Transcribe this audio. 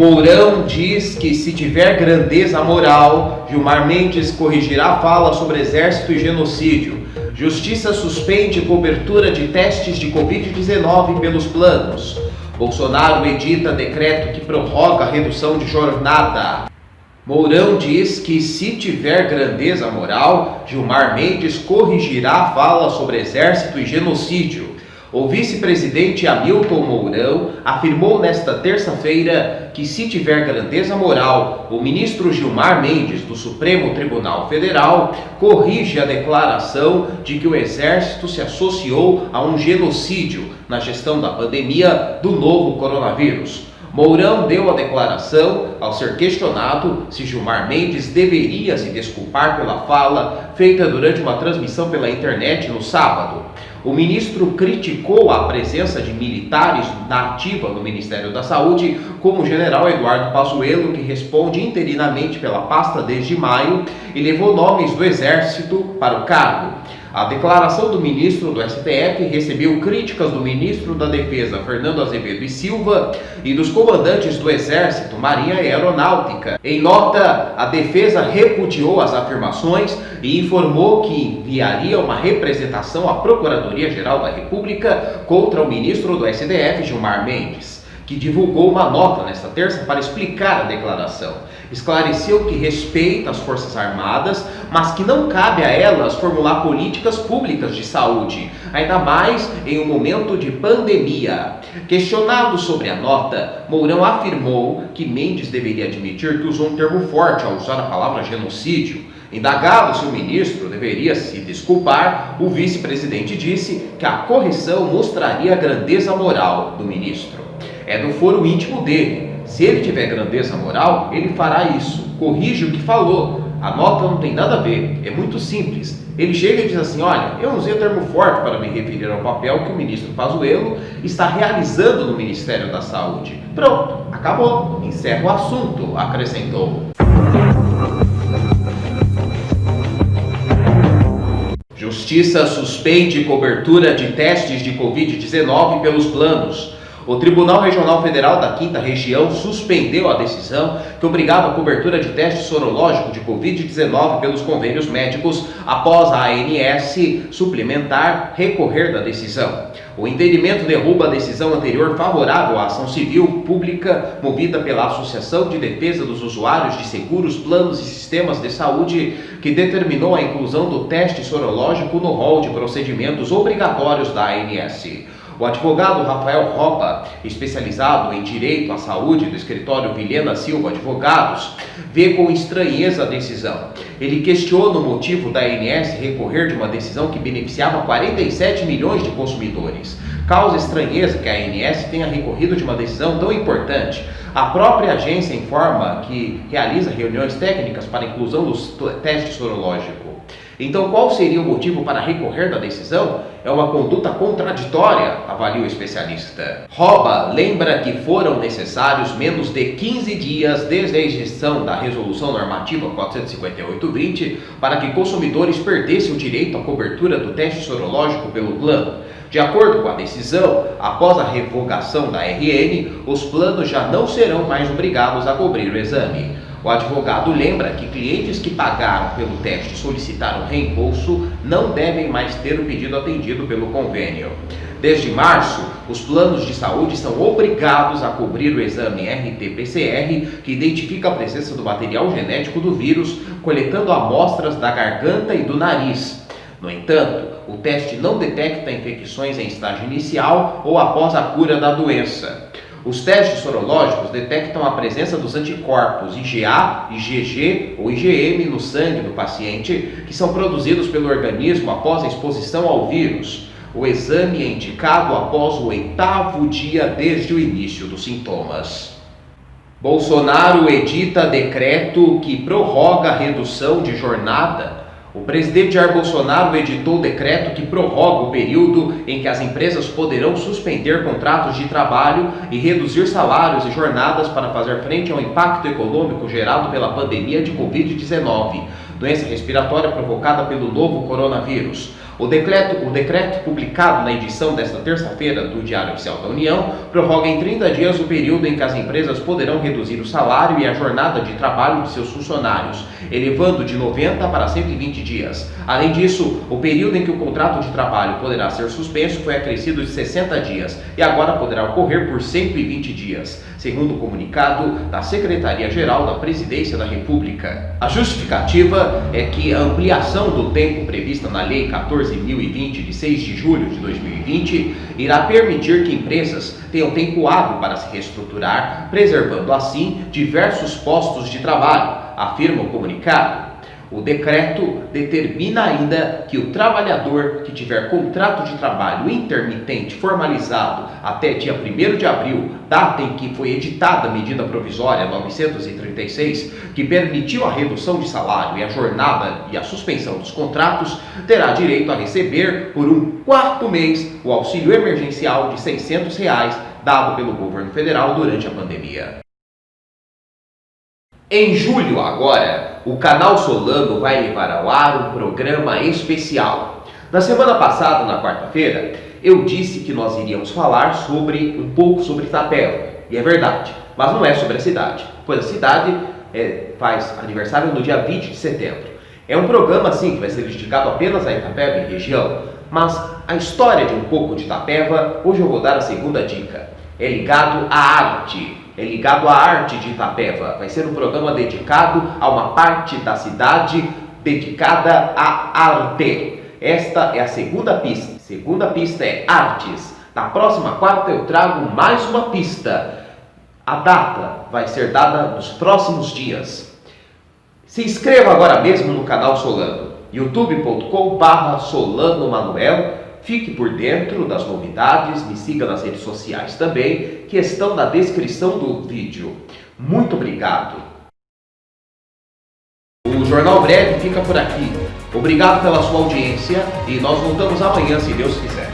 Mourão diz que se tiver grandeza moral, Gilmar Mendes corrigirá a fala sobre exército e genocídio. Justiça suspende cobertura de testes de Covid-19 pelos planos. Bolsonaro edita decreto que prorroga a redução de jornada. Mourão diz que se tiver grandeza moral, Gilmar Mendes corrigirá a fala sobre exército e genocídio. O vice-presidente Hamilton Mourão afirmou nesta terça-feira que se tiver grandeza moral, o ministro Gilmar Mendes do Supremo Tribunal Federal corrige a declaração de que o exército se associou a um genocídio na gestão da pandemia do novo coronavírus. Mourão deu a declaração ao ser questionado se Gilmar Mendes deveria se desculpar pela fala feita durante uma transmissão pela internet no sábado. O ministro criticou a presença de militares na ativa no Ministério da Saúde, como o general Eduardo Pazuello, que responde interinamente pela pasta desde maio, e levou nomes do Exército para o cargo. A declaração do ministro do STF recebeu críticas do ministro da Defesa, Fernando Azevedo e Silva, e dos comandantes do Exército, Marinha e Aeronáutica. Em nota, a Defesa repudiou as afirmações e informou que enviaria uma representação à Procuradoria-Geral da República contra o ministro do STF, Gilmar Mendes, que divulgou uma nota nesta terça para explicar a declaração. Esclareceu que respeita as Forças Armadas, mas que não cabe a elas formular políticas públicas de saúde, ainda mais em um momento de pandemia. Questionado sobre a nota, Mourão afirmou que Mendes deveria admitir que usou um termo forte ao usar a palavra genocídio. Indagado se o ministro deveria se desculpar, o vice-presidente disse que a correção mostraria a grandeza moral do ministro. É do foro íntimo dele. Se ele tiver grandeza moral, ele fará isso. Corrige o que falou. A nota não tem nada a ver. É muito simples. Ele chega e diz assim: olha, eu usei o termo forte para me referir ao papel que o ministro Pazuello está realizando no Ministério da Saúde. Pronto, acabou. Encerra o assunto, acrescentou. Justiça suspende cobertura de testes de Covid-19 pelos planos. O Tribunal Regional Federal da 5ª Região suspendeu a decisão que obrigava a cobertura de teste sorológico de Covid-19 pelos convênios médicos após a ANS suplementar recorrer da decisão. O entendimento derruba a decisão anterior favorável à ação civil pública movida pela Associação de Defesa dos Usuários de Seguros, Planos e Sistemas de Saúde, que determinou a inclusão do teste sorológico no rol de procedimentos obrigatórios da ANS. O advogado Rafael Ropa, especializado em direito à saúde do escritório Vilhena Silva Advogados, vê com estranheza a decisão. Ele questiona o motivo da ANS recorrer de uma decisão que beneficiava 47 milhões de consumidores. Causa estranheza que a ANS tenha recorrido de uma decisão tão importante. A própria agência informa que realiza reuniões técnicas para a inclusão dos testes sorológicos. Então, qual seria o motivo para recorrer da decisão? É uma conduta contraditória, avalia o especialista. Roba lembra que foram necessários menos de 15 dias desde a ejeção da Resolução Normativa 458/20 para que consumidores perdessem o direito à cobertura do teste sorológico pelo plano. De acordo com a decisão, após a revogação da RN, os planos já não serão mais obrigados a cobrir o exame. O advogado lembra que clientes que pagaram pelo teste e solicitaram reembolso não devem mais ter o pedido atendido pelo convênio. Desde março, os planos de saúde são obrigados a cobrir o exame RT-PCR, que identifica a presença do material genético do vírus, coletando amostras da garganta e do nariz. No entanto, o teste não detecta infecções em estágio inicial ou após a cura da doença. Os testes sorológicos detectam a presença dos anticorpos IgA, IgG ou IgM no sangue do paciente, que são produzidos pelo organismo após a exposição ao vírus. O exame é indicado após o 8º dia desde o início dos sintomas. Bolsonaro edita decreto que prorroga a redução de jornada. O presidente Jair Bolsonaro editou o decreto que prorroga o período em que as empresas poderão suspender contratos de trabalho e reduzir salários e jornadas para fazer frente ao impacto econômico gerado pela pandemia de Covid-19, doença respiratória provocada pelo novo coronavírus. O decreto publicado na edição desta terça-feira do Diário Oficial da União prorroga em 30 dias o período em que as empresas poderão reduzir o salário e a jornada de trabalho de seus funcionários, elevando de 90 para 120 dias. Além disso, o período em que o contrato de trabalho poderá ser suspenso foi acrescido de 60 dias e agora poderá ocorrer por 120 dias, segundo o comunicado da Secretaria-Geral da Presidência da República. A justificativa é que a ampliação do tempo prevista na Lei 14.020, de 6 de julho de 2020, irá permitir que empresas tenham tempo hábil para se reestruturar, preservando assim diversos postos de trabalho, afirma o comunicado. O decreto determina ainda que o trabalhador que tiver contrato de trabalho intermitente formalizado até dia 1º de abril, data em que foi editada a medida provisória 936, que permitiu a redução de salário e a jornada e a suspensão dos contratos, terá direito a receber por um 4º mês o auxílio emergencial de R$ 600 dado pelo governo federal durante a pandemia. Em julho agora, o canal Solano vai levar ao ar um programa especial. Na semana passada, na quarta-feira, eu disse que nós iríamos falar um pouco sobre Itapeva. E é verdade, mas não é sobre a cidade, pois a cidade faz aniversário no dia 20 de setembro. É um programa assim que vai ser dedicado apenas a Itapeva e região, mas a história de um pouco de Itapeva, hoje eu vou dar a segunda dica. É ligado à arte. É ligado à arte de Itapeva. Vai ser um programa dedicado a uma parte da cidade dedicada à arte. Esta é a segunda pista. Segunda pista é artes. Na próxima quarta eu trago mais uma pista. A data vai ser dada nos próximos dias. Se inscreva agora mesmo no canal Solano, youtube.com/Solano Manuel. Fique por dentro das novidades, me siga nas redes sociais também, que estão na descrição do vídeo. Muito obrigado! O Jornal Breve fica por aqui. Obrigado pela sua audiência e nós voltamos amanhã, se Deus quiser.